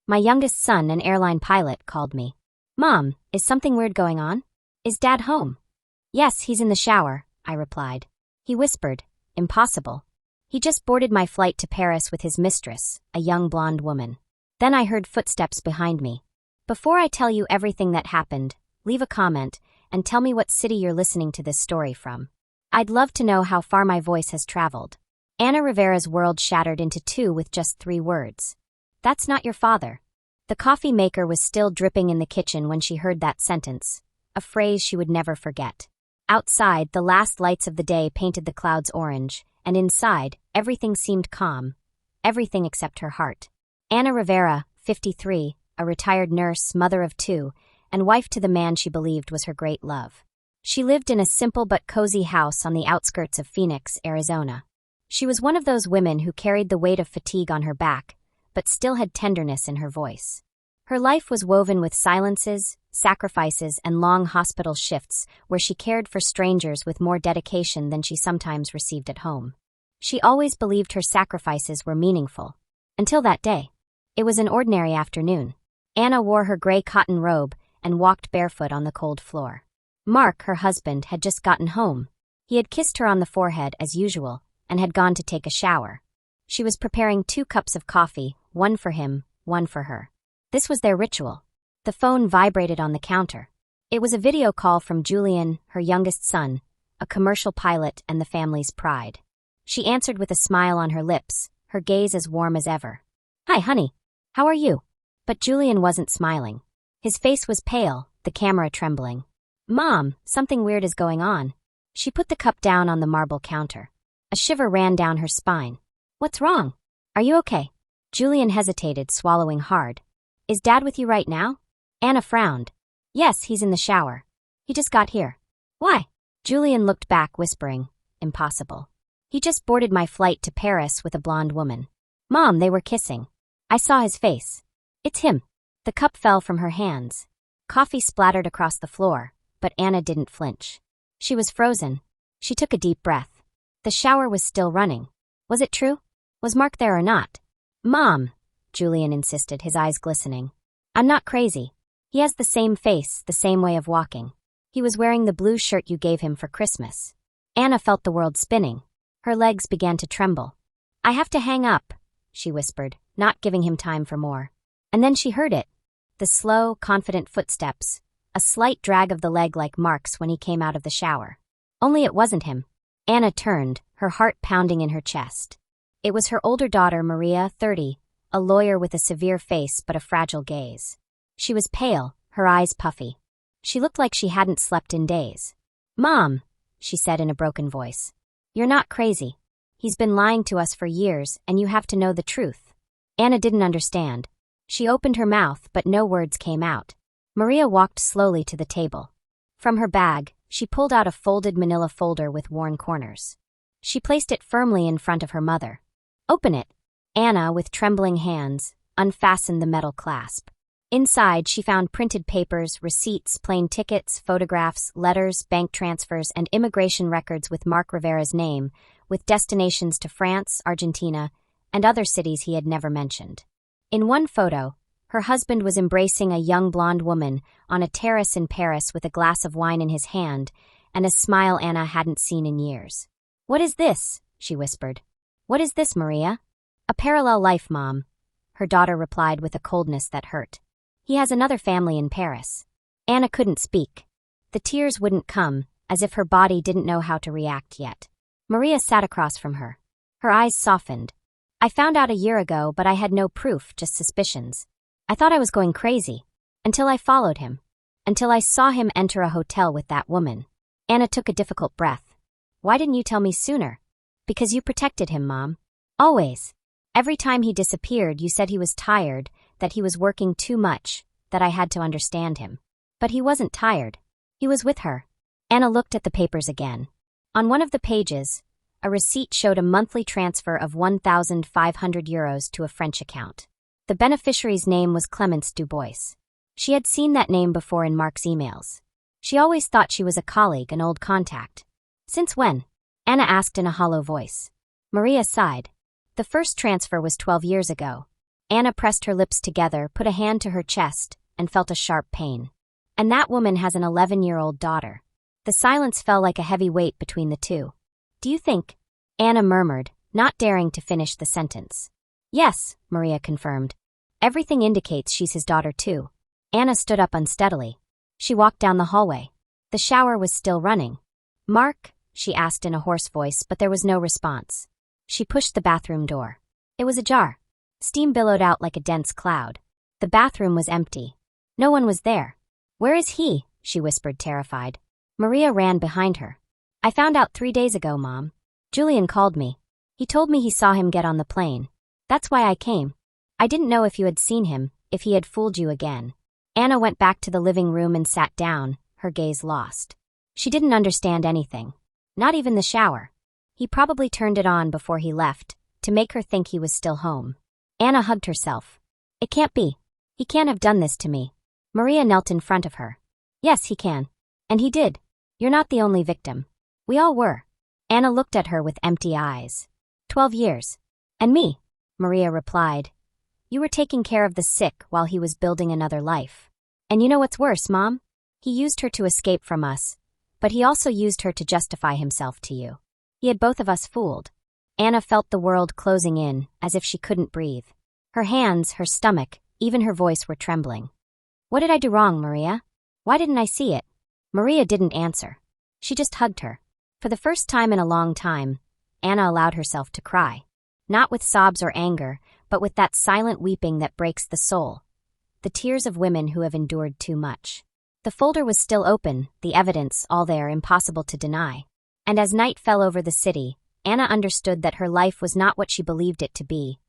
My youngest son, an airline pilot, called me. Mom, is something weird going on? Is Dad home? Yes, he's in the shower, I replied. He whispered, impossible. He just boarded my flight to Paris with his mistress, a young blonde woman. Then I heard footsteps behind me. Before I tell you everything that happened, leave a comment and tell me what city you're listening to this story from. I'd love to know how far my voice has traveled. Ana Rivera's world shattered into two with just 3 words. That's not your father. The coffee maker was still dripping in the kitchen when she heard that sentence, a phrase she would never forget. Outside, the last lights of the day painted the clouds orange, and inside, everything seemed calm. Everything except her heart. Ana Rivera, 53, a retired nurse, mother of 2, and wife to the man she believed was her great love. She lived in a simple but cozy house on the outskirts of Phoenix, Arizona. She was one of those women who carried the weight of fatigue on her back, but still had tenderness in her voice. Her life was woven with silences, sacrifices, and long hospital shifts where she cared for strangers with more dedication than she sometimes received at home. She always believed her sacrifices were meaningful. Until that day. It was an ordinary afternoon. Ana wore her gray cotton robe and walked barefoot on the cold floor. Mark, her husband, had just gotten home. He had kissed her on the forehead as usual and had gone to take a shower. She was preparing 2 cups of coffee, one for him, one for her. This was their ritual. The phone vibrated on the counter. It was a video call from Julian, her youngest son, a commercial pilot and the family's pride. She answered with a smile on her lips, her gaze as warm as ever. Hi, honey. How are you? But Julian wasn't smiling. His face was pale, the camera trembling. Mom, something weird is going on. She put the cup down on the marble counter. A shiver ran down her spine. What's wrong? Are you okay? Julian hesitated, swallowing hard. Is Dad with you right now? Ana frowned. Yes, he's in the shower. He just got here. Why? Julian looked back, whispering, impossible. He just boarded my flight to Paris with a blonde woman. Mom, they were kissing. I saw his face. It's him. The cup fell from her hands. Coffee splattered across the floor, but Ana didn't flinch. She was frozen. She took a deep breath. The shower was still running. Was it true? Was Mark there or not? Mom, Julian insisted, his eyes glistening. I'm not crazy. He has the same face, the same way of walking. He was wearing the blue shirt you gave him for Christmas. Ana felt the world spinning. Her legs began to tremble. I have to hang up, she whispered, not giving him time for more. And then she heard it. The slow, confident footsteps, a slight drag of the leg like Mark's when he came out of the shower. Only it wasn't him. Ana turned, her heart pounding in her chest. It was her older daughter, Maria, 30, a lawyer with a severe face but a fragile gaze. She was pale, her eyes puffy. She looked like she hadn't slept in days. Mom, she said in a broken voice. You're not crazy. He's been lying to us for years, and you have to know the truth. Ana didn't understand. She opened her mouth, but no words came out. Maria walked slowly to the table. From her bag, she pulled out a folded manila folder with worn corners. She placed it firmly in front of her mother. Open it. Ana, with trembling hands, unfastened the metal clasp. Inside, she found printed papers, receipts, plane tickets, photographs, letters, bank transfers, and immigration records with Mark Rivera's name, with destinations to France, Argentina, and other cities he had never mentioned. In one photo, her husband was embracing a young blonde woman on a terrace in Paris with a glass of wine in his hand and a smile Ana hadn't seen in years. What is this? She whispered. What is this, Maria? A parallel life, Mom, her daughter replied with a coldness that hurt. He has another family in Paris. Ana couldn't speak. The tears wouldn't come, as if her body didn't know how to react yet. Maria sat across from her. Her eyes softened. I found out a year ago, but I had no proof, just suspicions. I thought I was going crazy. Until I followed him. Until I saw him enter a hotel with that woman. Ana took a difficult breath. Why didn't you tell me sooner? Because you protected him, Mom. Always. Every time he disappeared, you said he was tired, that he was working too much, that I had to understand him. But he wasn't tired. He was with her. Ana looked at the papers again. On one of the pages, a receipt showed a monthly transfer of 1,500 euros to a French account. The beneficiary's name was Clemence Dubois. She had seen that name before in Mark's emails. She always thought she was a colleague, an old contact. Since when? Ana asked in a hollow voice. Maria sighed. The first transfer was 12 years ago. Anna pressed her lips together, put a hand to her chest, and felt a sharp pain. And that woman has an 11-year-old daughter. The silence fell like a heavy weight between the two. Do you think? Anna murmured, not daring to finish the sentence. Yes, Maria confirmed. Everything indicates she's his daughter too. Anna stood up unsteadily. She walked down the hallway. The shower was still running. Mark? She asked in a hoarse voice, but there was no response. She pushed the bathroom door. It was ajar. Steam billowed out like a dense cloud. The bathroom was empty. No one was there. Where is he? She whispered, terrified. Maria ran behind her. I found out 3 days ago, Mom. Julian called me. He told me he saw him get on the plane. That's why I came. I didn't know if you had seen him, if he had fooled you again. Anna went back to the living room and sat down, her gaze lost. She didn't understand anything. Not even the shower. He probably turned it on before he left, to make her think he was still home. Anna hugged herself. It can't be. He can't have done this to me. Maria knelt in front of her. Yes, he can. And he did. You're not the only victim. We all were. Anna looked at her with empty eyes. 12 years. And me, Maria replied. You were taking care of the sick while he was building another life. And you know what's worse, Mom? He used her to escape from us, but he also used her to justify himself to you. He had both of us fooled. Anna felt the world closing in, as if she couldn't breathe. Her hands, her stomach, even her voice were trembling. What did I do wrong, Maria? Why didn't I see it? Maria didn't answer. She just hugged her. For the first time in a long time, Anna allowed herself to cry. Not with sobs or anger, but with that silent weeping that breaks the soul. The tears of women who have endured too much. The folder was still open, the evidence all there, impossible to deny. And as night fell over the city, Anna understood that her life was not what she believed it to be,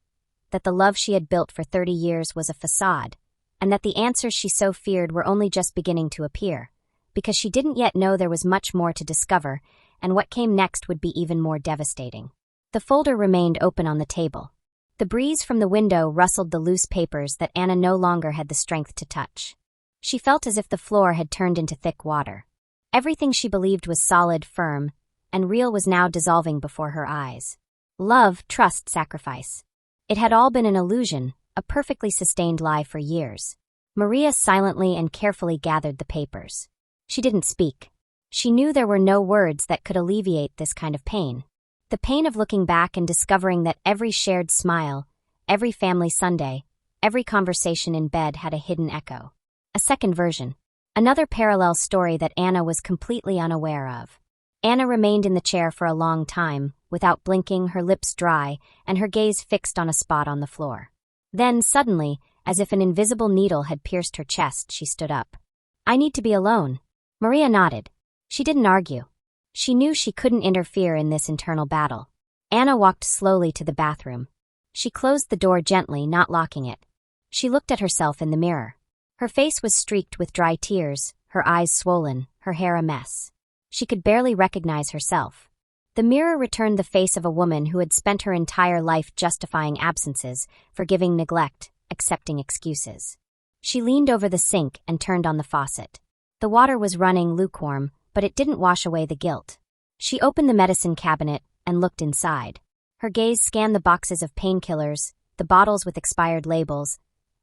that the love she had built for 30 years was a facade, and that the answers she so feared were only just beginning to appear, because she didn't yet know there was much more to discover, and what came next would be even more devastating. The folder remained open on the table. The breeze from the window rustled the loose papers that Anna no longer had the strength to touch. She felt as if the floor had turned into thick water. Everything she believed was solid, firm, and real was now dissolving before her eyes. Love, trust, sacrifice. It had all been an illusion, a perfectly sustained lie for years. Maria silently and carefully gathered the papers. She didn't speak. She knew there were no words that could alleviate this kind of pain. The pain of looking back and discovering that every shared smile, every family Sunday, every conversation in bed had a hidden echo. A second version. Another parallel story that Anna was completely unaware of. Anna remained in the chair for a long time, without blinking, her lips dry, and her gaze fixed on a spot on the floor. Then, suddenly, as if an invisible needle had pierced her chest, she stood up. I need to be alone. Maria nodded. She didn't argue. She knew she couldn't interfere in this internal battle. Anna walked slowly to the bathroom. She closed the door gently, not locking it. She looked at herself in the mirror. Her face was streaked with dry tears, her eyes swollen, her hair a mess. She could barely recognize herself. The mirror returned the face of a woman who had spent her entire life justifying absences, forgiving neglect, accepting excuses. She leaned over the sink and turned on the faucet. The water was running lukewarm, but it didn't wash away the guilt. She opened the medicine cabinet and looked inside. Her gaze scanned the boxes of painkillers, the bottles with expired labels,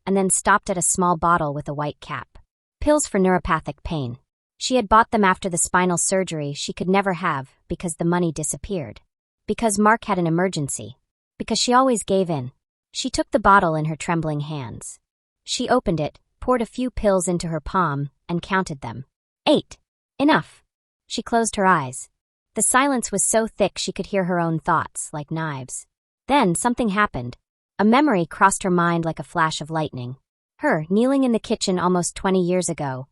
and then stopped at a small bottle with a white cap. Pills for neuropathic pain. She had bought them after the spinal surgery she could never have because the money disappeared. Because Mark had an emergency. Because she always gave in. She took the bottle in her trembling hands. She opened it, poured a few pills into her palm, and counted them. 8. Enough. She closed her eyes. The silence was so thick she could hear her own thoughts, like knives. Then something happened. A memory crossed her mind like a flash of lightning. Her, kneeling in the kitchen almost 20 years ago,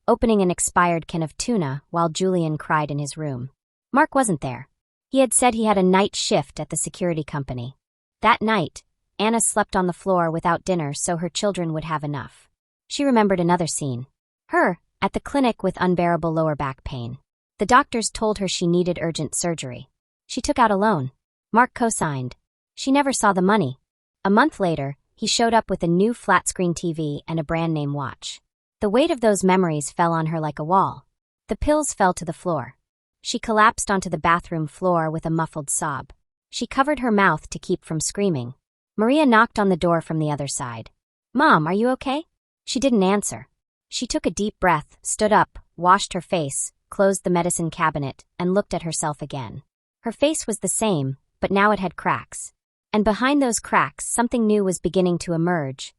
opening an expired can of tuna while Julian cried in his room. Mark wasn't there. He had said he had a night shift at the security company. That night, Anna slept on the floor without dinner so her children would have enough. She remembered another scene. Her, at the clinic with unbearable lower back pain. The doctors told her she needed urgent surgery. She took out a loan. Mark co-signed. She never saw the money. A month later, he showed up with a new flat-screen TV and a brand-name watch. The weight of those memories fell on her like a wall. The pills fell to the floor. She collapsed onto the bathroom floor with a muffled sob. She covered her mouth to keep from screaming. Maria knocked on the door from the other side. Mom, are you okay? She didn't answer. She took a deep breath, stood up, washed her face, closed the medicine cabinet, and looked at herself again. Her face was the same, but now it had cracks. And behind those cracks, something new was beginning to emerge.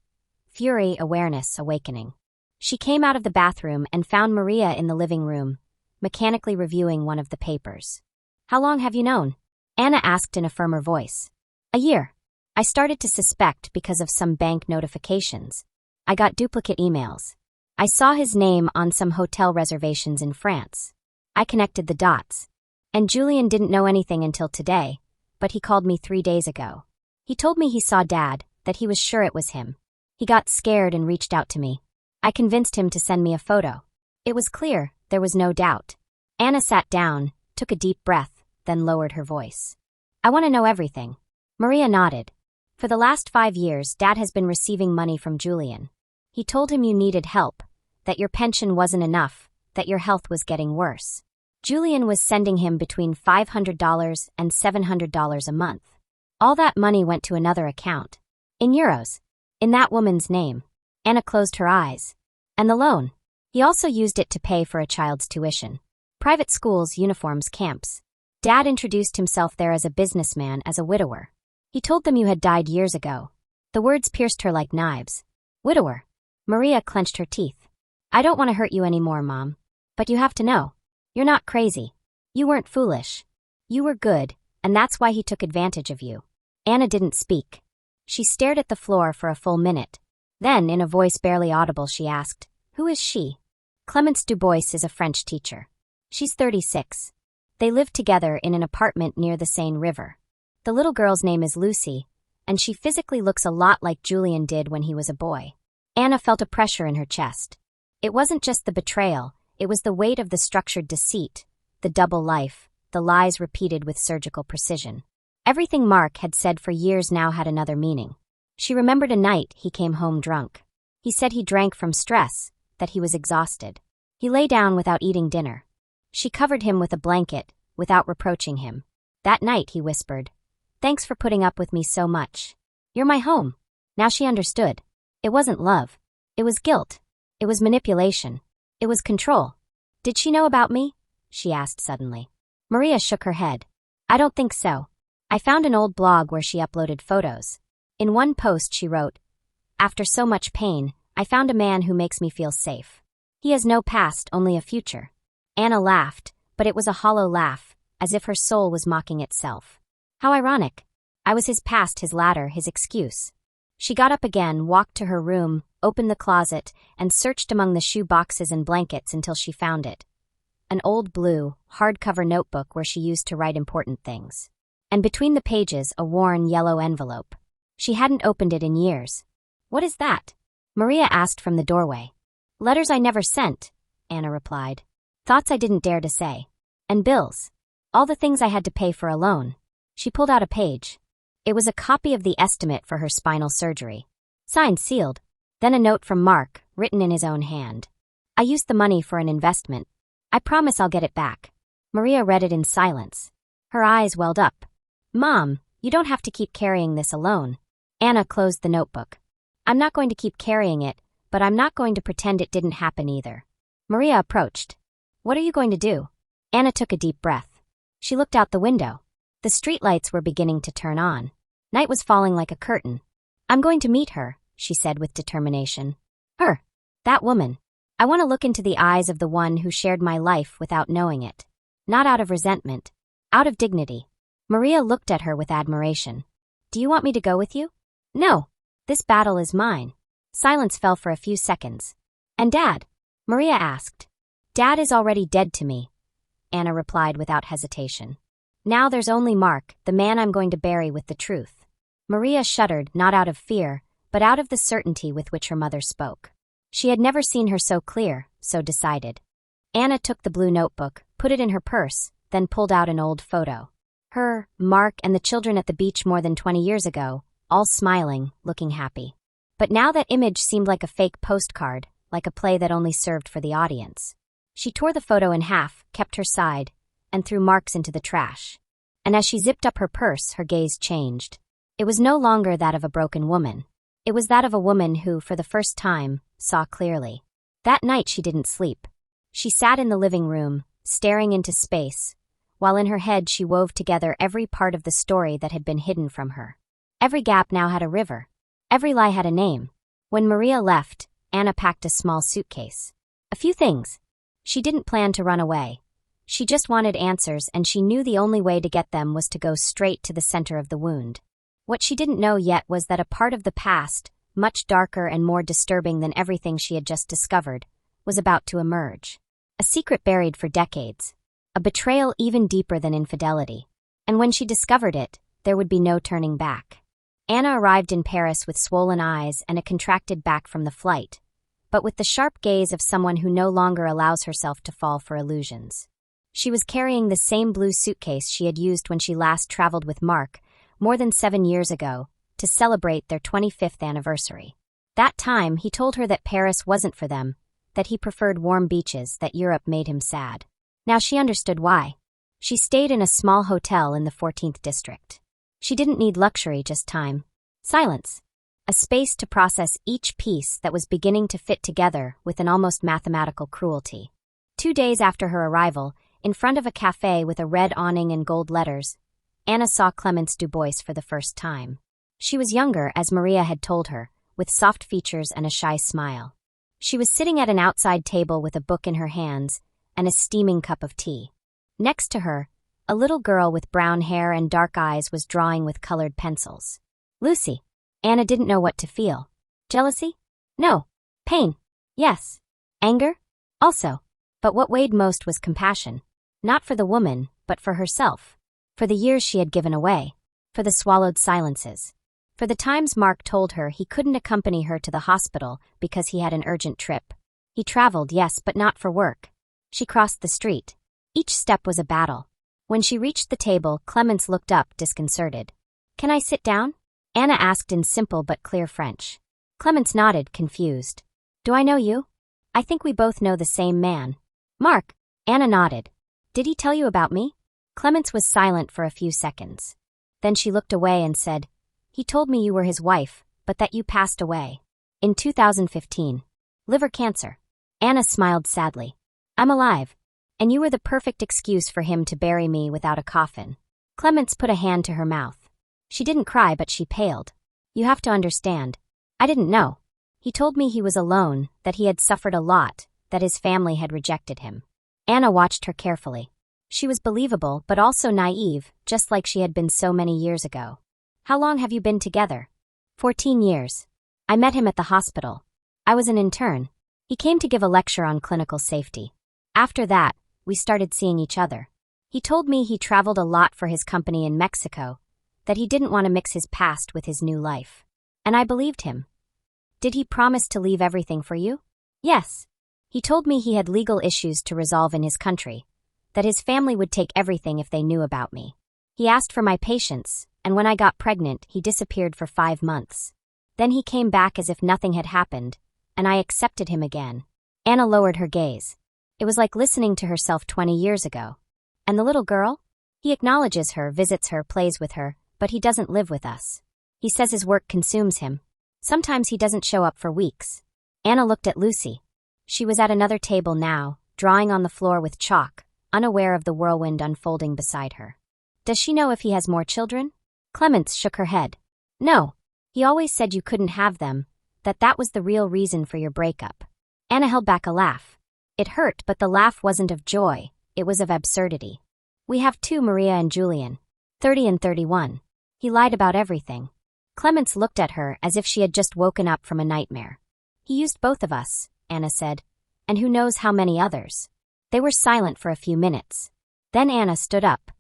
Fury, awareness, awakening. She came out of the bathroom and found Maria in the living room, mechanically reviewing one of the papers. How long have you known? Anna asked in a firmer voice. A year. I started to suspect because of some bank notifications. I got duplicate emails. I saw his name on some hotel reservations in France. I connected the dots. And Julian didn't know anything until today, but he called me 3 days ago. He told me he saw Dad, that he was sure it was him. He got scared and reached out to me. I convinced him to send me a photo. It was clear, there was no doubt. Anna sat down, took a deep breath, then lowered her voice. I want to know everything. Maria nodded. For the last 5 years, Dad has been receiving money from Julian. He told him you needed help, that your pension wasn't enough, that your health was getting worse. Julian was sending him between $500 and $700 a month. All that money went to another account. In euros. In that woman's name. Anna closed her eyes. And the loan. He also used it to pay for a child's tuition. Private schools, uniforms, camps. Dad introduced himself there as a businessman, as a widower. He told them you had died years ago. The words pierced her like knives. Widower. Maria clenched her teeth. I don't want to hurt you anymore, Mom. But you have to know. You're not crazy. You weren't foolish. You were good, and that's why he took advantage of you. Anna didn't speak. She stared at the floor for a full minute. Then, in a voice barely audible, she asked, Who is she? Clemence Dubois is a French teacher. She's 36. They live together in an apartment near the Seine River. The little girl's name is Lucy, and she physically looks a lot like Julian did when he was a boy. Anna felt a pressure in her chest. It wasn't just the betrayal, it was the weight of the structured deceit, the double life, the lies repeated with surgical precision. Everything Mark had said for years now had another meaning. She remembered a night he came home drunk. He said he drank from stress, that he was exhausted. He lay down without eating dinner. She covered him with a blanket, without reproaching him. That night, he whispered, Thanks for putting up with me so much. You're my home. Now she understood. It wasn't love. It was guilt. It was manipulation. It was control. Did she know about me? She asked suddenly. Maria shook her head. I don't think so. I found an old blog where she uploaded photos. In one post she wrote, After so much pain, I found a man who makes me feel safe. He has no past, only a future. Anna laughed, but it was a hollow laugh, as if her soul was mocking itself. How ironic. I was his past, his ladder, his excuse. She got up again, walked to her room, opened the closet, and searched among the shoe boxes and blankets until she found it. An old blue, hardcover notebook where she used to write important things. And between the pages, a worn yellow envelope. She hadn't opened it in years. What is that? Maria asked from the doorway. Letters I never sent, Anna replied. Thoughts I didn't dare to say. And bills. All the things I had to pay for a loan. She pulled out a page. It was a copy of the estimate for her spinal surgery. Signed, sealed. Then a note from Mark, written in his own hand. I used the money for an investment. I promise I'll get it back. Maria read it in silence. Her eyes welled up. Mom, you don't have to keep carrying this alone. Anna closed the notebook. I'm not going to keep carrying it, but I'm not going to pretend it didn't happen either. Maria approached. What are you going to do? Anna took a deep breath. She looked out the window. The streetlights were beginning to turn on. Night was falling like a curtain. I'm going to meet her, she said with determination. Her. That woman. I want to look into the eyes of the one who shared my life without knowing it. Not out of resentment. Out of dignity. Maria looked at her with admiration. Do you want me to go with you? No. This battle is mine. Silence fell for a few seconds. And Dad? Maria asked. Dad is already dead to me, Anna replied without hesitation. Now there's only Mark, the man I'm going to bury with the truth. Maria shuddered, not out of fear, but out of the certainty with which her mother spoke. She had never seen her so clear, so decided. Anna took the blue notebook, put it in her purse, then pulled out an old photo. Her, Mark, and the children at the beach more than 20 years ago, all smiling, looking happy. But now that image seemed like a fake postcard, like a play that only served for the audience. She tore the photo in half, kept her side, and threw Mark's into the trash. And as she zipped up her purse, her gaze changed. It was no longer that of a broken woman. It was that of a woman who, for the first time, saw clearly. That night she didn't sleep. She sat in the living room, staring into space, while in her head she wove together every part of the story that had been hidden from her. Every gap now had a river. Every lie had a name. When Maria left, Anna packed a small suitcase. A few things. She didn't plan to run away. She just wanted answers, and she knew the only way to get them was to go straight to the center of the wound. What she didn't know yet was that a part of the past, much darker and more disturbing than everything she had just discovered, was about to emerge. A secret buried for decades. A betrayal even deeper than infidelity. And when she discovered it, there would be no turning back. Anna arrived in Paris with swollen eyes and a contracted back from the flight, but with the sharp gaze of someone who no longer allows herself to fall for illusions. She was carrying the same blue suitcase she had used when she last traveled with Mark, more than 7 years ago, to celebrate their 25th anniversary. That time, he told her that Paris wasn't for them, that he preferred warm beaches, that Europe made him sad. Now she understood why. She stayed in a small hotel in the 14th district. She didn't need luxury, just time. Silence. A space to process each piece that was beginning to fit together with an almost mathematical cruelty. 2 days after her arrival, in front of a cafe with a red awning and gold letters, Anna saw Clemence Dubois for the first time. She was younger, as Maria had told her, with soft features and a shy smile. She was sitting at an outside table with a book in her hands and a steaming cup of tea. Next to her, a little girl with brown hair and dark eyes was drawing with colored pencils. Lucy. Anna didn't know what to feel. Jealousy? No. Pain? Yes. Anger? Also. But what weighed most was compassion. Not for the woman, but for herself. For the years she had given away. For the swallowed silences. For the times Mark told her he couldn't accompany her to the hospital because he had an urgent trip. He traveled, yes, but not for work. She crossed the street. Each step was a battle. When she reached the table, Clemence looked up, disconcerted. "Can I sit down?" Anna asked in simple but clear French. Clemence nodded, confused. "Do I know you? I think we both know the same man." "Mark." Anna nodded. "Did he tell you about me?" Clemence was silent for a few seconds. Then she looked away and said, "He told me you were his wife, but that you passed away. In 2015. Liver cancer." Anna smiled sadly. "I'm alive. And you were the perfect excuse for him to bury me without a coffin." Clemence put a hand to her mouth. She didn't cry, but she paled. "You have to understand. I didn't know. He told me he was alone, that he had suffered a lot, that his family had rejected him." Anna watched her carefully. She was believable, but also naive, just like she had been so many years ago. "How long have you been together?" 14 years. I met him at the hospital. I was an intern. He came to give a lecture on clinical safety. After that, we started seeing each other. He told me he traveled a lot for his company in Mexico, that he didn't want to mix his past with his new life. And I believed him. "Did he promise to leave everything for you?" "Yes. He told me he had legal issues to resolve in his country, that his family would take everything if they knew about me. He asked for my patience, and when I got pregnant, he disappeared for 5 months. Then he came back as if nothing had happened, and I accepted him again." Anna lowered her gaze. It was like listening to herself 20 years ago. "And the little girl?" "He acknowledges her, visits her, plays with her, but he doesn't live with us. He says his work consumes him. Sometimes he doesn't show up for weeks." Anna looked at Lucy. She was at another table now, drawing on the floor with chalk, unaware of the whirlwind unfolding beside her. "Does she know if he has more children?" Clemence shook her head. "No. He always said you couldn't have them, that was the real reason for your breakup." Anna held back a laugh. It hurt, but the laugh wasn't of joy, it was of absurdity. "We have 2, Maria and Julian. 30 and 31. He lied about everything." Clemence looked at her as if she had just woken up from a nightmare. "He used both of us," Anna said, "and who knows how many others." They were silent for a few minutes. Then Anna stood up.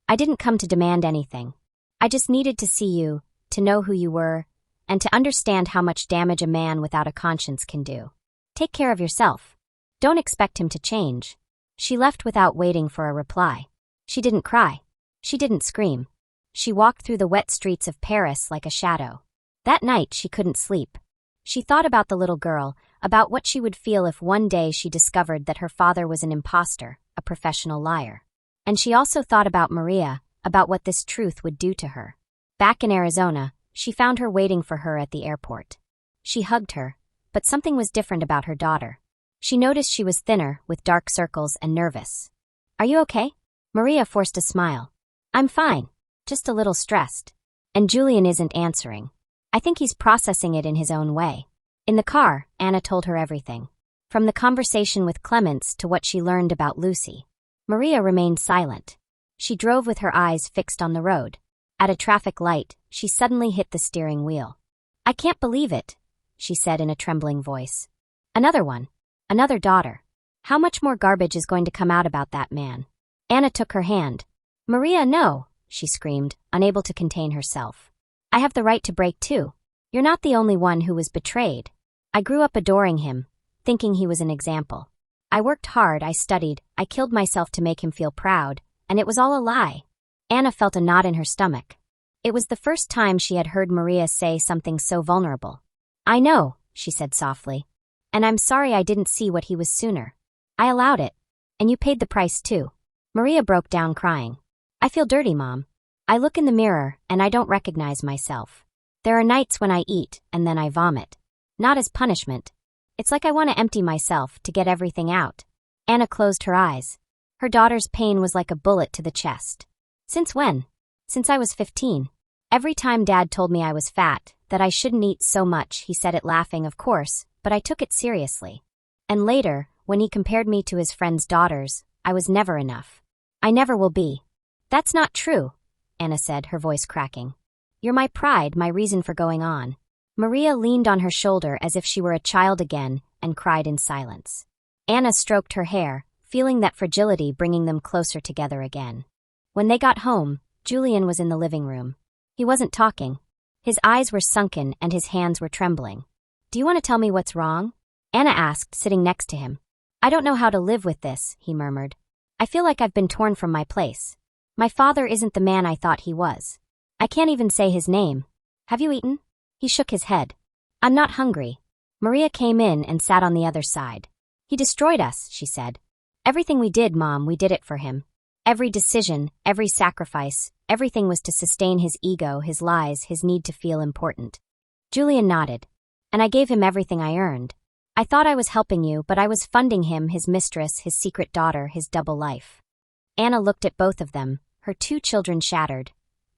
"I didn't come to demand anything. I just needed to see you, to know who you were, and to understand how much damage a man without a conscience can do. Take care of yourself. Don't expect him to change." She left without waiting for a reply. She didn't cry. She didn't scream. She walked through the wet streets of Paris like a shadow. That night she couldn't sleep. She thought about the little girl, about what she would feel if one day she discovered that her father was an imposter, a professional liar. And she also thought about Maria, about what this truth would do to her. Back in Arizona, she found her waiting for her at the airport. She hugged her, but something was different about her daughter. She noticed she was thinner, with dark circles and nervous. "Are you okay?" Maria forced a smile. "I'm fine, just a little stressed." And Julian isn't answering. I think he's processing it in his own way. In the car, Anna told her everything. From the conversation with Clements to what she learned about Lucy. Maria remained silent. She drove with her eyes fixed on the road. At a traffic light, she suddenly hit the steering wheel. "I can't believe it," she said in a trembling voice. "Another one. Another daughter. How much more garbage is going to come out about that man?" Anna took her hand. "Maria, no," she screamed, unable to contain herself. "I have the right to break too. You're not the only one who was betrayed. I grew up adoring him, thinking he was an example. I worked hard, I studied, I killed myself to make him feel proud, and it was all a lie." Anna felt a knot in her stomach. It was the first time she had heard Maria say something so vulnerable. "I know," she said softly. "And I'm sorry I didn't see what he was sooner. I allowed it. And you paid the price too." Maria broke down crying. "I feel dirty, Mom. I look in the mirror and I don't recognize myself. There are nights when I eat and then I vomit. Not as punishment. It's like I want to empty myself to get everything out." Anna closed her eyes. Her daughter's pain was like a bullet to the chest. "Since when?" "Since I was 15. Every time Dad told me I was fat, that I shouldn't eat so much, he said it laughing, of course, but I took it seriously. And later, when he compared me to his friends' daughters, I was never enough. I never will be." "That's not true," Anna said, her voice cracking. "You're my pride, my reason for going on." Maria leaned on her shoulder as if she were a child again and cried in silence. Anna stroked her hair, feeling that fragility bringing them closer together again. When they got home, Julian was in the living room. He wasn't talking. His eyes were sunken and his hands were trembling. "Do you want to tell me what's wrong?" Anna asked, sitting next to him. "I don't know how to live with this," he murmured. "I feel like I've been torn from my place. My father isn't the man I thought he was. I can't even say his name. Have you eaten?" He shook his head. "I'm not hungry." Maria came in and sat on the other side. "He destroyed us," she said. "Everything we did, Mom, we did it for him. Every decision, every sacrifice, everything was to sustain his ego, his lies, his need to feel important." Julian nodded. "And I gave him everything I earned. I thought I was helping you, but I was funding him, his mistress, his secret daughter, his double life." Anna looked at both of them, her 2 children shattered,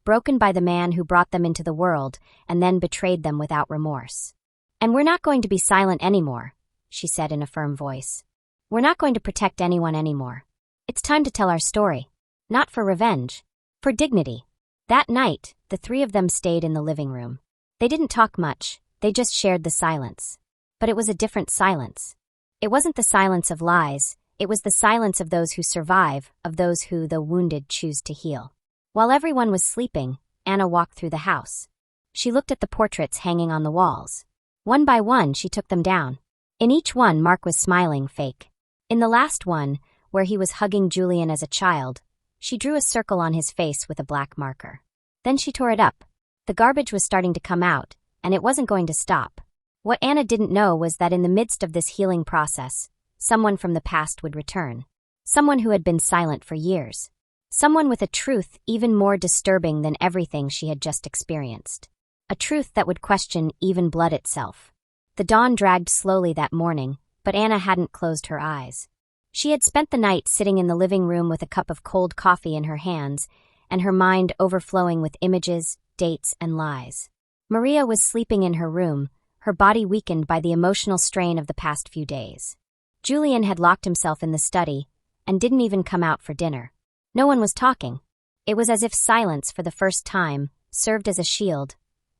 broken by the man who brought them into the world and then betrayed them without remorse. "And we're not going to be silent anymore," she said in a firm voice. "We're not going to protect anyone anymore. It's time to tell our story. Not for revenge. For dignity." That night, the 3 of them stayed in the living room. They didn't talk much, they just shared the silence. But it was a different silence. It wasn't the silence of lies, it was the silence of those who survive, of those who, though wounded, choose to heal. While everyone was sleeping, Anna walked through the house. She looked at the portraits hanging on the walls. One by one, she took them down. In each one, Mark was smiling, fake. In the last one, where he was hugging Julian as a child, she drew a circle on his face with a black marker. Then she tore it up. The garbage was starting to come out, and it wasn't going to stop. What Anna didn't know was that in the midst of this healing process, someone from the past would return. Someone who had been silent for years. Someone with a truth even more disturbing than everything she had just experienced. A truth that would question even blood itself. The dawn dragged slowly that morning, but Anna hadn't closed her eyes. She had spent the night sitting in the living room with a cup of cold coffee in her hands, and her mind overflowing with images, dates, and lies. Maria was sleeping in her room, her body weakened by the emotional strain of the past few days. Julian had locked himself in the study, and didn't even come out for dinner. No one was talking. It was as if silence, for the first time, served as a shield,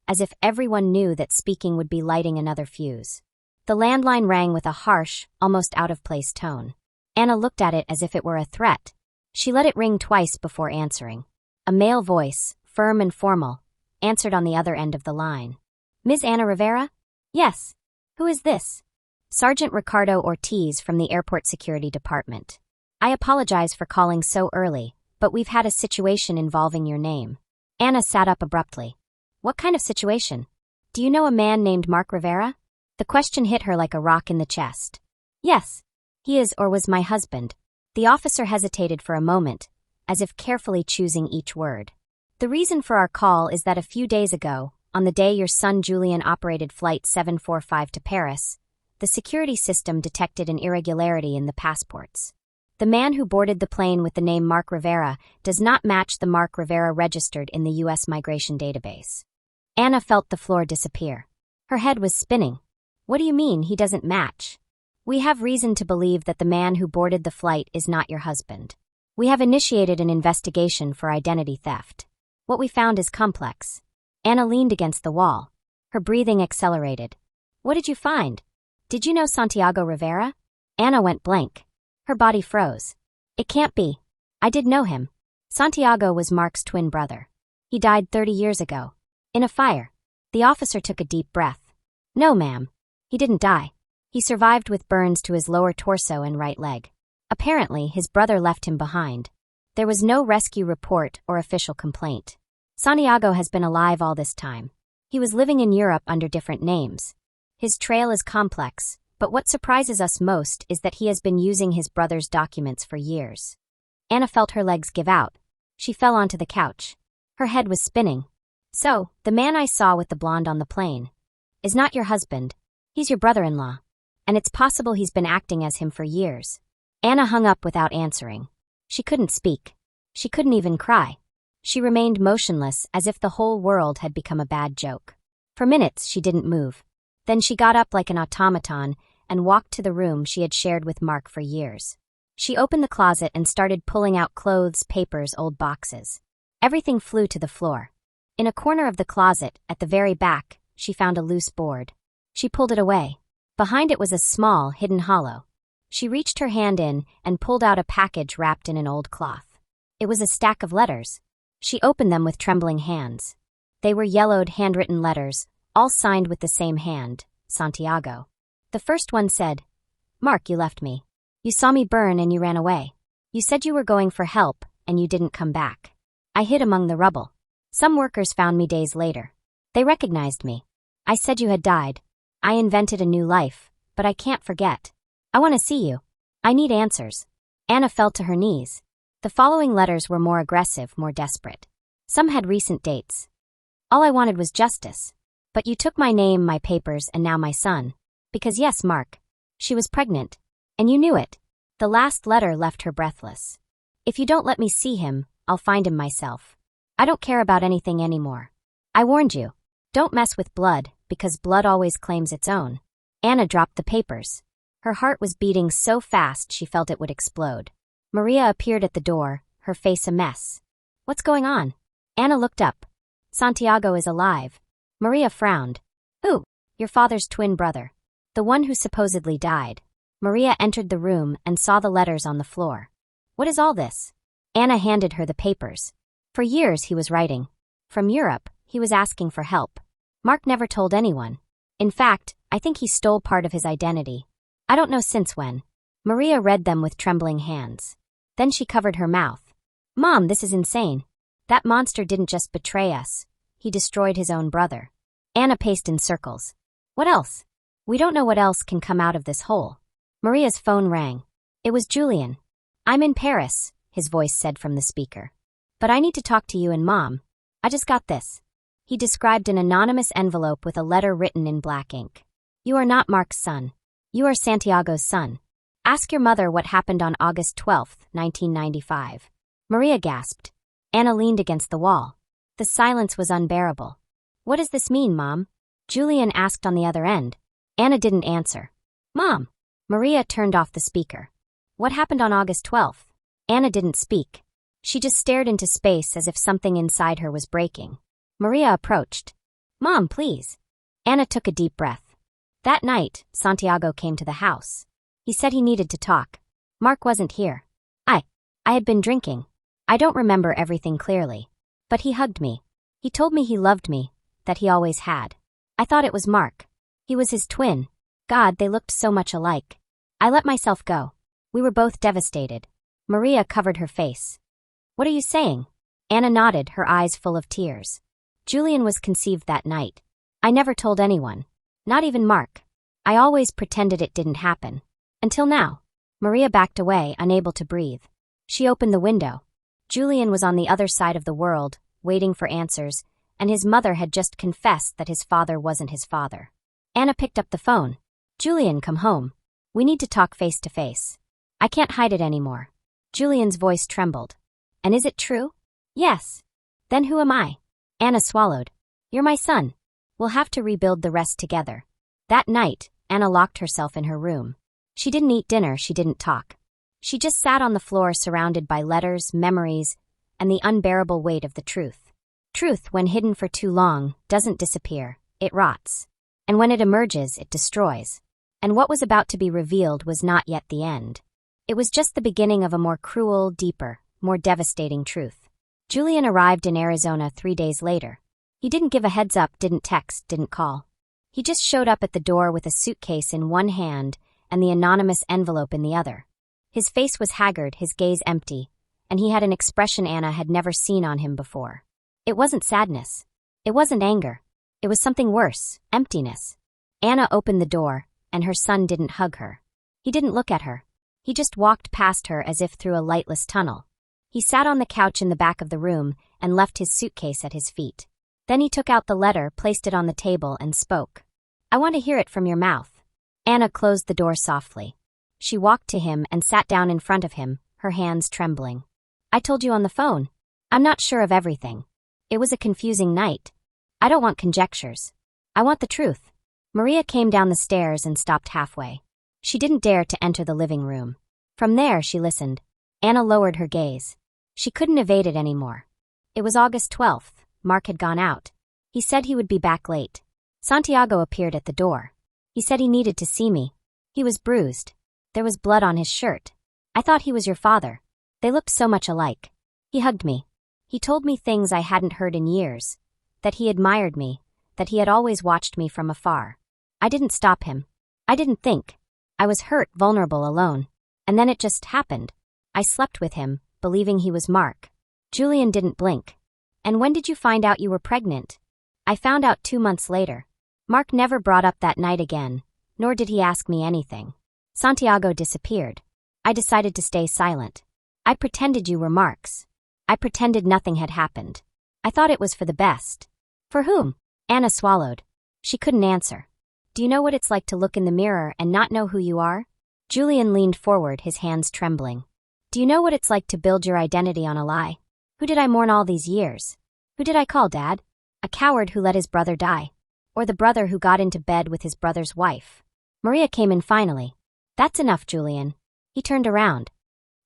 as if everyone knew that speaking would be lighting another fuse. The landline rang with a harsh, almost out-of-place tone. Anna looked at it as if it were a threat. She let it ring twice before answering. A male voice, firm and formal, answered on the other end of the line. "Ms. Anna Rivera?" "Yes." "Who is this?" "Sergeant Ricardo Ortiz from the Airport Security Department. I apologize for calling so early, but we've had a situation involving your name." Anna sat up abruptly. "What kind of situation? Do you know a man named Mark Rivera?" The question hit her like a rock in the chest. "Yes. He is or was my husband." The officer hesitated for a moment, as if carefully choosing each word. The reason for our call is that a few days ago, on the day your son Julian operated Flight 745 to Paris, the security system detected an irregularity in the passports. The man who boarded the plane with the name Mark Rivera does not match the Mark Rivera registered in the U.S. migration database. Anna felt the floor disappear. Her head was spinning. What do you mean he doesn't match? We have reason to believe that the man who boarded the flight is not your husband. We have initiated an investigation for identity theft. What we found is complex. Anna leaned against the wall. Her breathing accelerated. What did you find? Did you know Santiago Rivera? Anna went blank. Her body froze. It can't be. I did know him. Santiago was Mark's twin brother. He died 30 years ago. In a fire. The officer took a deep breath. No, ma'am. He didn't die. He survived with burns to his lower torso and right leg. Apparently, his brother left him behind. There was no rescue report or official complaint. Santiago has been alive all this time. He was living in Europe under different names. His trail is complex, but what surprises us most is that he has been using his brother's documents for years. Anna felt her legs give out. She fell onto the couch. Her head was spinning. So, the man I saw with the blonde on the plane is not your husband. He's your brother-in-law. And it's possible he's been acting as him for years. Anna hung up without answering. She couldn't speak. She couldn't even cry. She remained motionless as if the whole world had become a bad joke. For minutes, she didn't move. Then she got up like an automaton and walked to the room she had shared with Mark for years. She opened the closet and started pulling out clothes, papers, old boxes. Everything flew to the floor. In a corner of the closet, at the very back, she found a loose board. She pulled it away. Behind it was a small, hidden hollow. She reached her hand in and pulled out a package wrapped in an old cloth. It was a stack of letters. She opened them with trembling hands. They were yellowed, handwritten letters, all signed with the same hand, Santiago. The first one said, Mark, you left me. You saw me burn and you ran away. You said you were going for help and you didn't come back. I hid among the rubble. Some workers found me days later. They recognized me. I said you had died. I invented a new life, but I can't forget. I want to see you. I need answers. Anna fell to her knees. The following letters were more aggressive, more desperate. Some had recent dates. All I wanted was justice. But you took my name, my papers, and now my son. Because yes, Mark. She was pregnant. And you knew it. The last letter left her breathless. If you don't let me see him, I'll find him myself. I don't care about anything anymore. I warned you. Don't mess with blood, because blood always claims its own. Anna dropped the papers. Her heart was beating so fast she felt it would explode. Maria appeared at the door, her face a mess. What's going on? Anna looked up. Santiago is alive. Maria frowned. Who? Your father's twin brother. The one who supposedly died. Maria entered the room and saw the letters on the floor. What is all this? Anna handed her the papers. For years he was writing. From Europe, he was asking for help. Mark never told anyone. In fact, I think he stole part of his identity. I don't know since when. Maria read them with trembling hands. Then she covered her mouth. Mom, this is insane. That monster didn't just betray us. He destroyed his own brother. Anna paced in circles. What else? We don't know what else can come out of this hole. Maria's phone rang. It was Julian. I'm in Paris, his voice said from the speaker. But I need to talk to you and Mom. I just got this. He described an anonymous envelope with a letter written in black ink. You are not Mark's son. You are Santiago's son. Ask your mother what happened on August 12, 1995. Maria gasped. Anna leaned against the wall. The silence was unbearable. What does this mean, Mom? Julian asked on the other end. Anna didn't answer. Mom! Maria turned off the speaker. What happened on August 12th? Anna didn't speak. She just stared into space as if something inside her was breaking. Maria approached. Mom, please. Anna took a deep breath. That night, Santiago came to the house. He said he needed to talk. Mark wasn't here. I had been drinking. I don't remember everything clearly. But he hugged me. He told me he loved me, that he always had. I thought it was Mark. He was his twin. God, they looked so much alike. I let myself go. We were both devastated. Maria covered her face. What are you saying? Anna nodded, her eyes full of tears. Julian was conceived that night. I never told anyone. Not even Mark. I always pretended it didn't happen. Until now. Maria backed away, unable to breathe. She opened the window. Julian was on the other side of the world, waiting for answers, and his mother had just confessed that his father wasn't his father. Anna picked up the phone. "Julian, come home. We need to talk face to face. I can't hide it anymore." Julian's voice trembled. "And is it true?" "Yes." "Then who am I?" Anna swallowed. "You're my son. We'll have to rebuild the rest together." That night, Anna locked herself in her room. She didn't eat dinner, she didn't talk. She just sat on the floor surrounded by letters, memories, and the unbearable weight of the truth. Truth, when hidden for too long, doesn't disappear, it rots. And when it emerges, it destroys. And what was about to be revealed was not yet the end. It was just the beginning of a more cruel, deeper, more devastating truth. Julian arrived in Arizona 3 days later. He didn't give a heads up, didn't text, didn't call. He just showed up at the door with a suitcase in one hand and the anonymous envelope in the other. His face was haggard, his gaze empty, and he had an expression Anna had never seen on him before. It wasn't sadness. It wasn't anger. It was something worse, emptiness. Anna opened the door, and her son didn't hug her. He didn't look at her. He just walked past her as if through a lightless tunnel. He sat on the couch in the back of the room and left his suitcase at his feet. Then he took out the letter, placed it on the table, and spoke. "I want to hear it from your mouth." Anna closed the door softly. She walked to him and sat down in front of him, her hands trembling. "I told you on the phone. I'm not sure of everything. It was a confusing night. I don't want conjectures. I want the truth." Maria came down the stairs and stopped halfway. She didn't dare to enter the living room. From there, she listened. Anna lowered her gaze. She couldn't evade it anymore. It was August 12th. Mark had gone out. He said he would be back late. Santiago appeared at the door. He said he needed to see me. He was bruised. There was blood on his shirt. "I thought he was your father. They looked so much alike." He hugged me. He told me things I hadn't heard in years. That he admired me. That he had always watched me from afar. I didn't stop him. I didn't think. I was hurt, vulnerable, alone. And then it just happened. I slept with him, believing he was Mark. Julian didn't blink. "And when did you find out you were pregnant?" "I found out 2 months later. Mark never brought up that night again, nor did he ask me anything. Santiago disappeared. I decided to stay silent. I pretended you were Mark's. I pretended nothing had happened. I thought it was for the best." "For whom?" Anna swallowed. She couldn't answer. "Do you know what it's like to look in the mirror and not know who you are?" Julian leaned forward, his hands trembling. "Do you know what it's like to build your identity on a lie? Who did I mourn all these years? Who did I call Dad? A coward who let his brother die? Or the brother who got into bed with his brother's wife?" Maria came in finally. "That's enough, Julian." He turned around.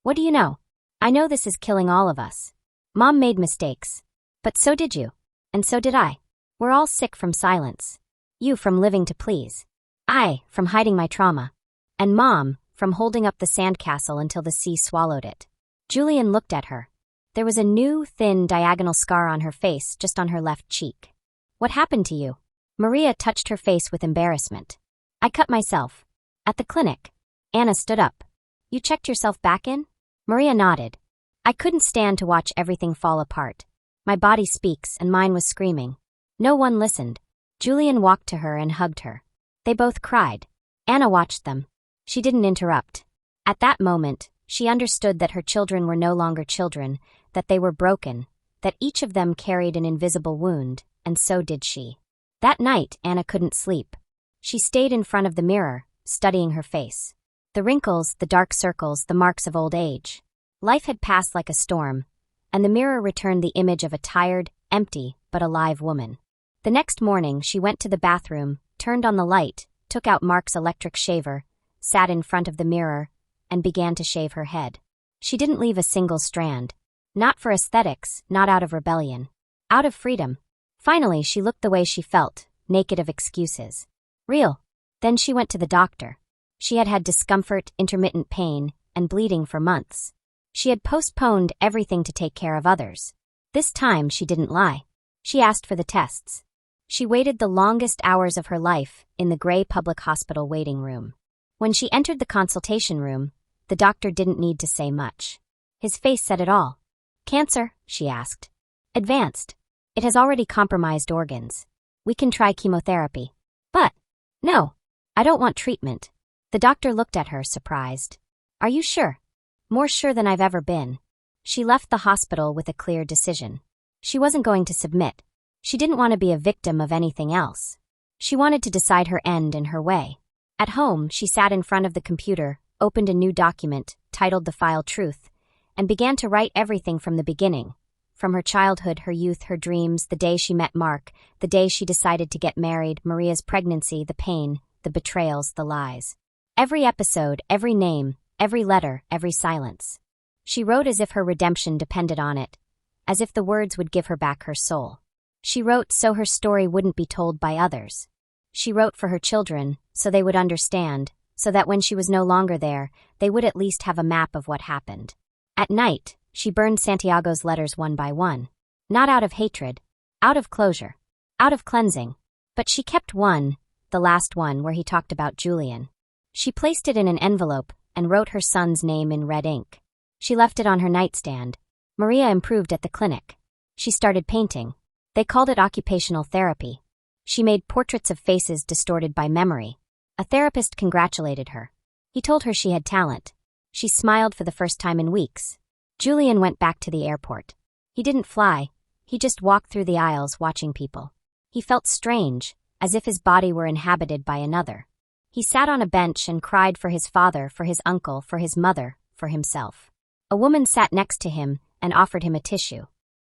"What do you know? I know this is killing all of us. Mom made mistakes. But so did you. And so did I. We're all sick from silence. You from living to please. I from hiding my trauma. And Mom from holding up the sandcastle until the sea swallowed it." Julian looked at her. There was a new, thin, diagonal scar on her face, just on her left cheek. "What happened to you?" Maria touched her face with embarrassment. "I cut myself. At the clinic." Anna stood up. "You checked yourself back in?" Maria nodded. "I couldn't stand to watch everything fall apart. My body speaks, and mine was screaming. No one listened." Julian walked to her and hugged her. They both cried. Anna watched them. She didn't interrupt. At that moment, she understood that her children were no longer children, that they were broken, that each of them carried an invisible wound, and so did she. That night, Anna couldn't sleep. She stayed in front of the mirror, studying her face. The wrinkles, the dark circles, the marks of old age. Life had passed like a storm, and the mirror returned the image of a tired, empty, but alive woman. The next morning, she went to the bathroom, turned on the light, took out Mark's electric shaver, sat in front of the mirror, and began to shave her head. She didn't leave a single strand. Not for aesthetics, not out of rebellion. Out of freedom. Finally, she looked the way she felt, naked of excuses. Real. Then she went to the doctor. She had had discomfort, intermittent pain, and bleeding for months. She had postponed everything to take care of others. This time, she didn't lie. She asked for the tests. She waited the longest hours of her life in the gray public hospital waiting room. When she entered the consultation room, the doctor didn't need to say much. His face said it all. "Cancer?" she asked. "Advanced. It has already compromised organs. We can try chemotherapy." "But, no, I don't want treatment." The doctor looked at her, surprised. "Are you sure?" "More sure than I've ever been." She left the hospital with a clear decision. She wasn't going to submit. She didn't want to be a victim of anything else. She wanted to decide her end in her way. At home, she sat in front of the computer, opened a new document, titled the file Truth, and began to write everything from the beginning. From her childhood, her youth, her dreams, the day she met Mark, the day she decided to get married, Maria's pregnancy, the pain, the betrayals, the lies. Every episode, every name, every letter, every silence. She wrote as if her redemption depended on it, as if the words would give her back her soul. She wrote so her story wouldn't be told by others. She wrote for her children, so they would understand, so that when she was no longer there, they would at least have a map of what happened. At night, she burned Santiago's letters one by one. Not out of hatred, out of closure, out of cleansing. But she kept one, the last one where he talked about Julian. She placed it in an envelope and wrote her son's name in red ink. She left it on her nightstand. Maria improved at the clinic. She started painting. They called it occupational therapy. She made portraits of faces distorted by memory. A therapist congratulated her. He told her she had talent. She smiled for the first time in weeks. Julian went back to the airport. He didn't fly. He just walked through the aisles watching people. He felt strange, as if his body were inhabited by another. He sat on a bench and cried for his father, for his uncle, for his mother, for himself. A woman sat next to him and offered him a tissue.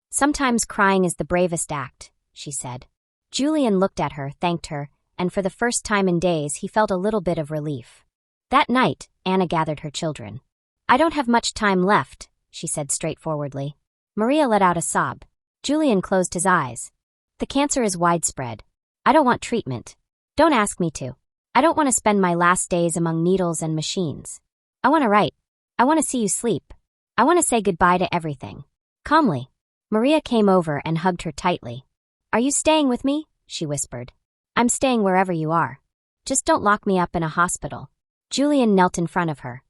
"Sometimes crying is the bravest act," she said. Julian looked at her, thanked her, and for the first time in days he felt a little bit of relief. That night, Anna gathered her children. "I don't have much time left," she said straightforwardly. Maria let out a sob. Julian closed his eyes. "The cancer is widespread. I don't want treatment. Don't ask me to. I don't want to spend my last days among needles and machines. I want to write. I want to see you sleep. I want to say goodbye to everything." Calmly, Maria came over and hugged her tightly. "Are you staying with me?" she whispered. "I'm staying wherever you are. Just don't lock me up in a hospital." Julian knelt in front of her.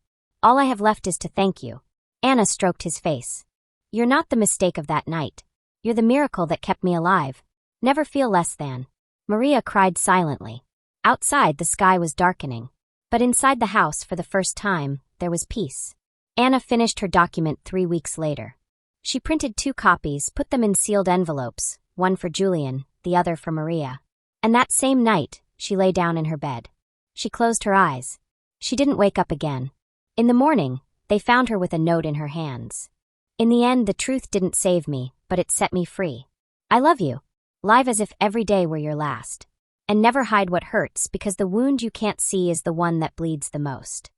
"All I have left is to thank you." Anna stroked his face. "You're not the mistake of that night. You're the miracle that kept me alive. Never feel less than." Maria cried silently. Outside, the sky was darkening. But inside the house, for the first time, there was peace. Anna finished her document 3 weeks later. She printed 2 copies, put them in sealed envelopes, one for Julian, the other for Maria. And that same night, she lay down in her bed. She closed her eyes. She didn't wake up again. In the morning, they found her with a note in her hands. "In the end, the truth didn't save me, but it set me free. I love you. Live as if every day were your last. And never hide what hurts, because the wound you can't see is the one that bleeds the most."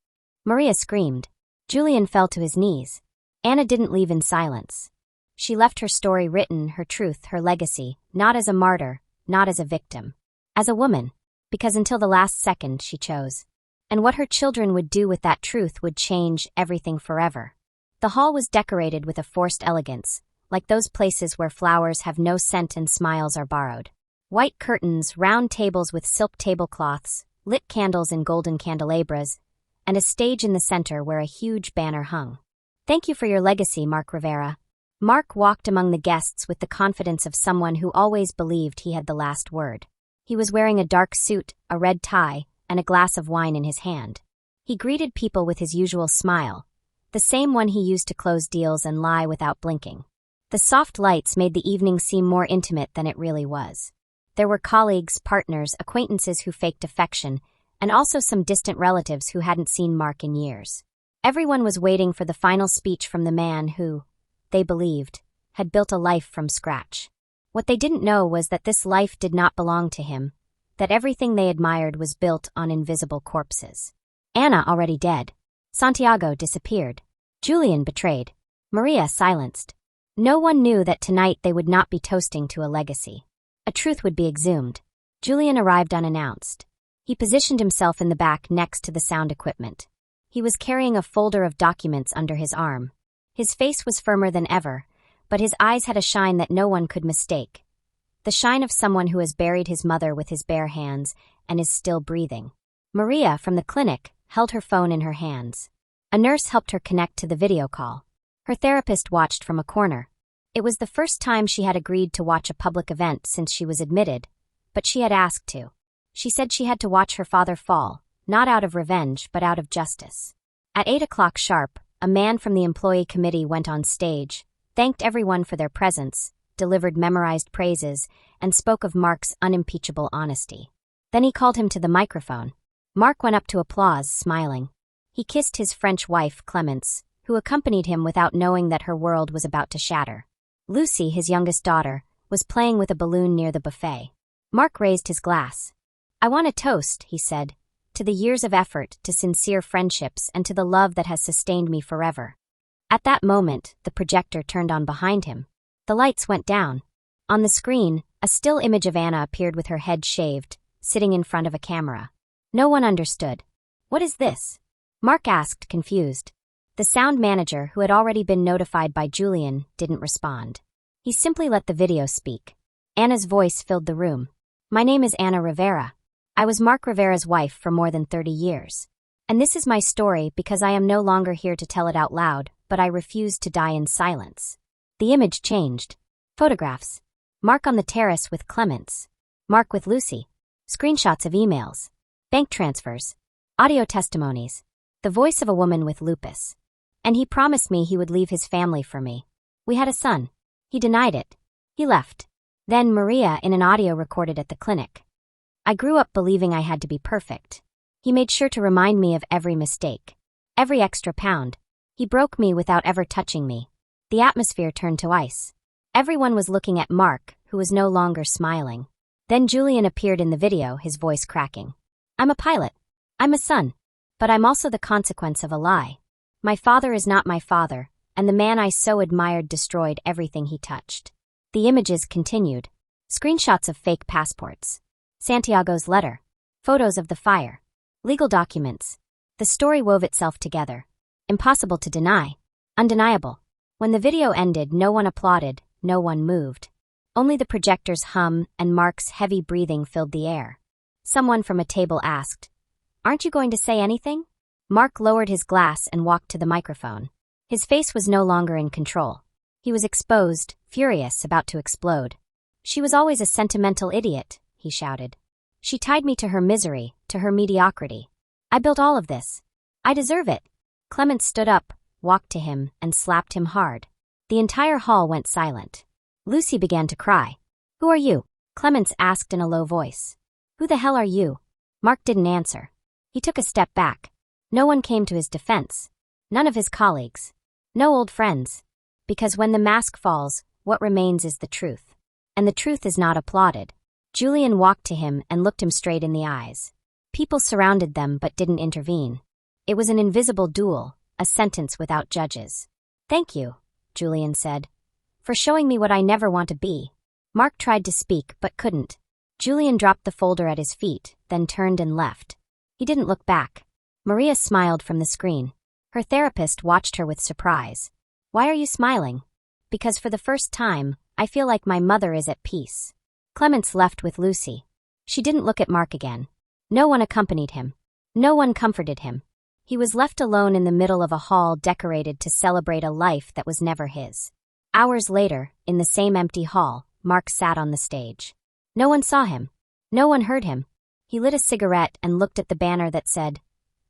Maria screamed. Julian fell to his knees. Anna didn't leave in silence. She left her story written, her truth, her legacy, not as a martyr, not as a victim. As a woman, because until the last second she chose. And what her children would do with that truth would change everything forever. The hall was decorated with a forced elegance, like those places where flowers have no scent and smiles are borrowed. White curtains, round tables with silk tablecloths, lit candles in golden candelabras, and a stage in the center where a huge banner hung. "Thank you for your legacy, Mark Rivera." Mark walked among the guests with the confidence of someone who always believed he had the last word. He was wearing a dark suit, a red tie, and a glass of wine in his hand. He greeted people with his usual smile, the same one he used to close deals and lie without blinking. The soft lights made the evening seem more intimate than it really was. There were colleagues, partners, acquaintances who faked affection, and also some distant relatives who hadn't seen Mark in years. Everyone was waiting for the final speech from the man who, they believed, had built a life from scratch. What they didn't know was that this life did not belong to him, that everything they admired was built on invisible corpses. Anna already dead. Santiago disappeared. Julian betrayed. Maria silenced. No one knew that tonight they would not be toasting to a legacy. A truth would be exhumed. Julian arrived unannounced. He positioned himself in the back next to the sound equipment. He was carrying a folder of documents under his arm. His face was firmer than ever, but his eyes had a shine that no one could mistake. The shine of someone who has buried his mother with his bare hands and is still breathing. Maria, from the clinic, held her phone in her hands. A nurse helped her connect to the video call. Her therapist watched from a corner. It was the first time she had agreed to watch a public event since she was admitted, but she had asked to. She said she had to watch her father fall, not out of revenge but out of justice. At 8 o'clock sharp, a man from the employee committee went on stage, thanked everyone for their presence, delivered memorized praises, and spoke of Mark's unimpeachable honesty. Then he called him to the microphone. Mark went up to applause, smiling. He kissed his French wife, Clemence, who accompanied him without knowing that her world was about to shatter. Lucy, his youngest daughter, was playing with a balloon near the buffet. Mark raised his glass. "I want a toast," he said, "to the years of effort, to sincere friendships, and to the love that has sustained me forever." At that moment, the projector turned on behind him. The lights went down. On the screen, a still image of Anna appeared with her head shaved, sitting in front of a camera. No one understood. "What is this?" Mark asked, confused. The sound manager, who had already been notified by Julian, didn't respond. He simply let the video speak. Anna's voice filled the room. "My name is Anna Rivera. I was Mark Rivera's wife for more than 30 years. And this is my story because I am no longer here to tell it out loud, but I refuse to die in silence." The image changed. Photographs. Mark on the terrace with Clemence. Mark with Lucy. Screenshots of emails. Bank transfers. Audio testimonies. The voice of a woman with lupus. "And he promised me he would leave his family for me. We had a son. He denied it. He left." Then Maria in an audio recorded at the clinic. "I grew up believing I had to be perfect. He made sure to remind me of every mistake. Every extra pound. He broke me without ever touching me." The atmosphere turned to ice. Everyone was looking at Mark, who was no longer smiling. Then Julian appeared in the video, his voice cracking. "I'm a pilot. I'm a son. But I'm also the consequence of a lie. My father is not my father, and the man I so admired destroyed everything he touched." The images continued. Screenshots of fake passports. Santiago's letter. Photos of the fire. Legal documents. The story wove itself together. Impossible to deny. Undeniable. When the video ended, no one applauded, no one moved. Only the projector's hum and Mark's heavy breathing filled the air. Someone from a table asked, "Aren't you going to say anything?" Mark lowered his glass and walked to the microphone. His face was no longer in control. He was exposed, furious, about to explode. "She was always a sentimental idiot," he shouted. "She tied me to her misery, to her mediocrity. I built all of this. I deserve it." Clemence stood up, walked to him, and slapped him hard. The entire hall went silent. Lucy began to cry. "Who are you?" Clemence asked in a low voice. "Who the hell are you?" Mark didn't answer. He took a step back. No one came to his defense. None of his colleagues. No old friends. Because when the mask falls, what remains is the truth. And the truth is not applauded. Julian walked to him and looked him straight in the eyes. People surrounded them but didn't intervene. It was an invisible duel, a sentence without judges. "Thank you," Julian said, "for showing me what I never want to be." Mark tried to speak but couldn't. Julian dropped the folder at his feet, then turned and left. He didn't look back. Maria smiled from the screen. Her therapist watched her with surprise. "Why are you smiling?" "Because for the first time, I feel like my mother is at peace." Clemence left with Lucy. She didn't look at Mark again. No one accompanied him. No one comforted him. He was left alone in the middle of a hall decorated to celebrate a life that was never his. Hours later, in the same empty hall, Mark sat on the stage. No one saw him. No one heard him. He lit a cigarette and looked at the banner that said,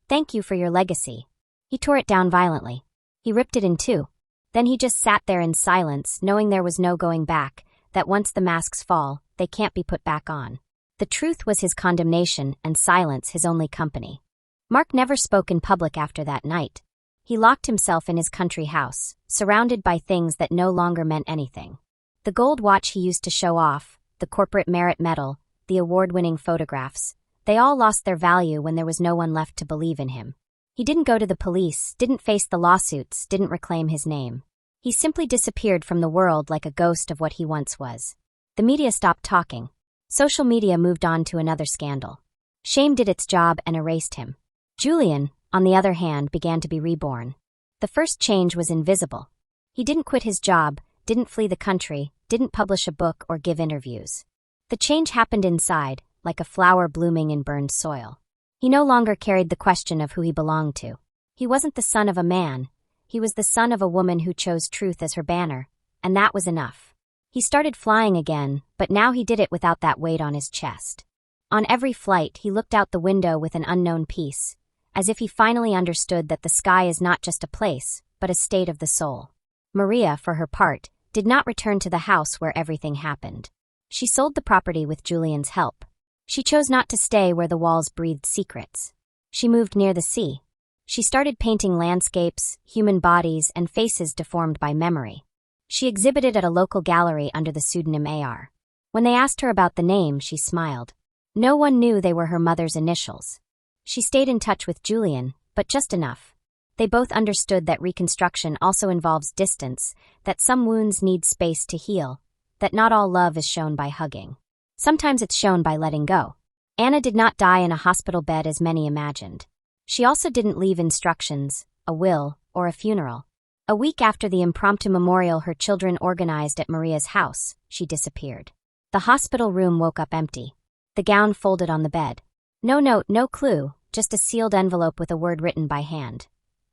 "Thank you for your legacy." He tore it down violently. He ripped it in two. Then he just sat there in silence, knowing there was no going back, that once the masks fall, they can't be put back on. The truth was his condemnation and silence his only company. Mark never spoke in public after that night. He locked himself in his country house, surrounded by things that no longer meant anything. The gold watch he used to show off, the corporate merit medal, the award-winning photographs, they all lost their value when there was no one left to believe in him. He didn't go to the police, didn't face the lawsuits, didn't reclaim his name. He simply disappeared from the world like a ghost of what he once was. The media stopped talking. Social media moved on to another scandal. Shame did its job and erased him. Julian, on the other hand, began to be reborn. The first change was invisible. He didn't quit his job, didn't flee the country, didn't publish a book or give interviews. The change happened inside, like a flower blooming in burned soil. He no longer carried the question of who he belonged to. He wasn't the son of a man. He was the son of a woman who chose truth as her banner, and that was enough. He started flying again, but now he did it without that weight on his chest. On every flight, he looked out the window with an unknown peace, as if he finally understood that the sky is not just a place, but a state of the soul. Maria, for her part, did not return to the house where everything happened. She sold the property with Julian's help. She chose not to stay where the walls breathed secrets. She moved near the sea. She started painting landscapes, human bodies, and faces deformed by memory. She exhibited at a local gallery under the pseudonym AR. When they asked her about the name, she smiled. No one knew they were her mother's initials. She stayed in touch with Julian, but just enough. They both understood that reconstruction also involves distance, that some wounds need space to heal, that not all love is shown by hugging. Sometimes it's shown by letting go. Anna did not die in a hospital bed as many imagined. She also didn't leave instructions, a will, or a funeral. A week after the impromptu memorial her children organized at Maria's house, she disappeared. The hospital room woke up empty. The gown folded on the bed. No note, no clue, just a sealed envelope with a word written by hand.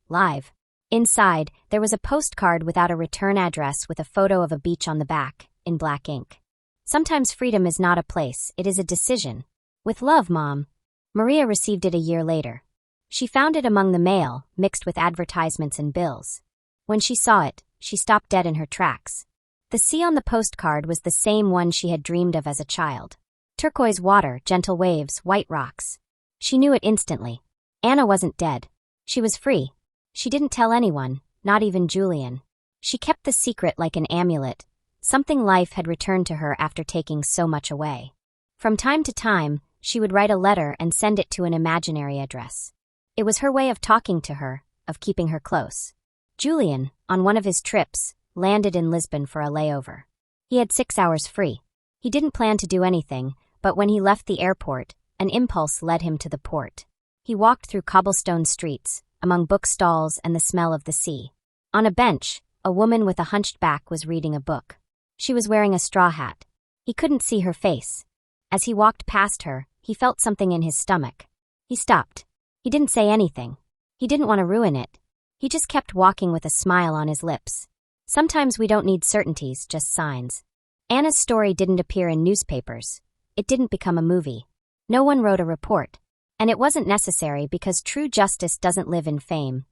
Live. Inside, there was a postcard without a return address with a photo of a beach on the back, in black ink. Sometimes freedom is not a place, it is a decision. With love, Mom. Maria received it a year later. She found it among the mail, mixed with advertisements and bills. When she saw it, she stopped dead in her tracks. The sea on the postcard was the same one she had dreamed of as a child. Turquoise water, gentle waves, white rocks. She knew it instantly. Anna wasn't dead. She was free. She didn't tell anyone, not even Julian. She kept the secret like an amulet, something life had returned to her after taking so much away. From time to time, she would write a letter and send it to an imaginary address. It was her way of talking to her, of keeping her close. Julian, on one of his trips, landed in Lisbon for a layover. He had 6 hours free. He didn't plan to do anything, but when he left the airport, an impulse led him to the port. He walked through cobblestone streets, among bookstalls and the smell of the sea. On a bench, a woman with a hunched back was reading a book. She was wearing a straw hat. He couldn't see her face. As he walked past her, he felt something in his stomach. He stopped. He didn't say anything. He didn't want to ruin it. He just kept walking with a smile on his lips. Sometimes we don't need certainties, just signs. Anna's story didn't appear in newspapers. It didn't become a movie. No one wrote a report. And it wasn't necessary because true justice doesn't live in fame.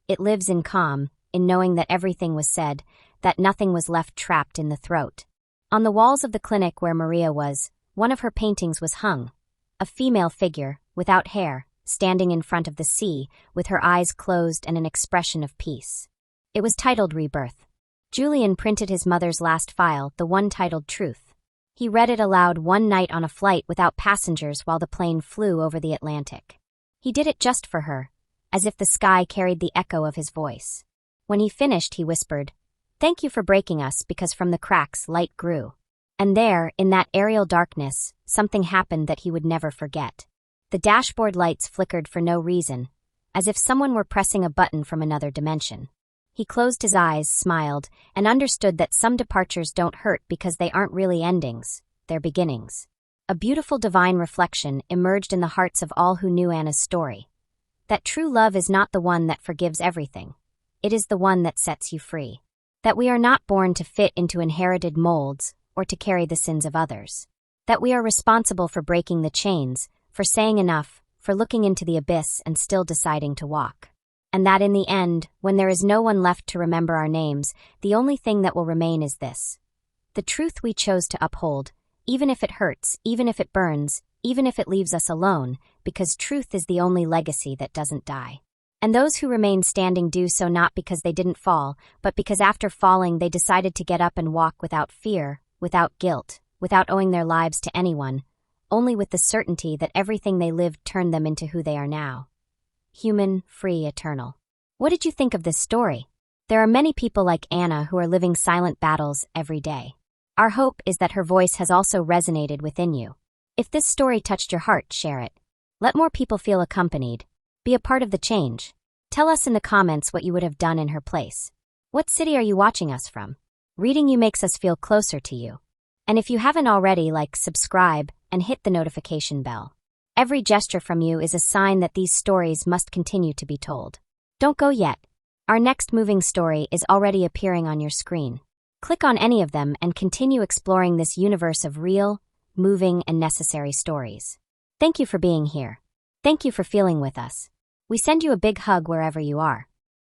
It lives in calm, in knowing that everything was said, that nothing was left trapped in the throat. On the walls of the clinic where Maria was, one of her paintings was hung. A female figure, without hair, standing in front of the sea, with her eyes closed and an expression of peace. It was titled Rebirth. Julian printed his mother's last file, the one titled Truth. He read it aloud one night on a flight without passengers while the plane flew over the Atlantic. He did it just for her, as if the sky carried the echo of his voice. When he finished, he whispered, "Thank you for breaking us, because from the cracks light grew." And there, in that aerial darkness, something happened that he would never forget. The dashboard lights flickered for no reason, as if someone were pressing a button from another dimension. He closed his eyes, smiled, and understood that some departures don't hurt because they aren't really endings, they're beginnings. A beautiful divine reflection emerged in the hearts of all who knew Anna's story. That true love is not the one that forgives everything. It is the one that sets you free. That we are not born to fit into inherited molds or to carry the sins of others. That we are responsible for breaking the chains, for saying enough, for looking into the abyss and still deciding to walk. And that in the end, when there is no one left to remember our names, the only thing that will remain is this: the truth we chose to uphold, even if it hurts, even if it burns, even if it leaves us alone, because truth is the only legacy that doesn't die. And those who remain standing do so not because they didn't fall, but because after falling they decided to get up and walk without fear, without guilt, without owing their lives to anyone, only with the certainty that everything they lived turned them into who they are now. Human, free, eternal. What did you think of this story? There are many people like Anna who are living silent battles every day. Our hope is that her voice has also resonated within you. If this story touched your heart, share it. Let more people feel accompanied. Be a part of the change. Tell us in the comments what you would have done in her place. What city are you watching us from? Reading you makes us feel closer to you. And if you haven't already, subscribe, and hit the notification bell. Every gesture from you is a sign that these stories must continue to be told. Don't go yet. Our next moving story is already appearing on your screen. Click on any of them and continue exploring this universe of real, moving, and necessary stories. Thank you for being here. Thank you for feeling with us. We send you a big hug wherever you are.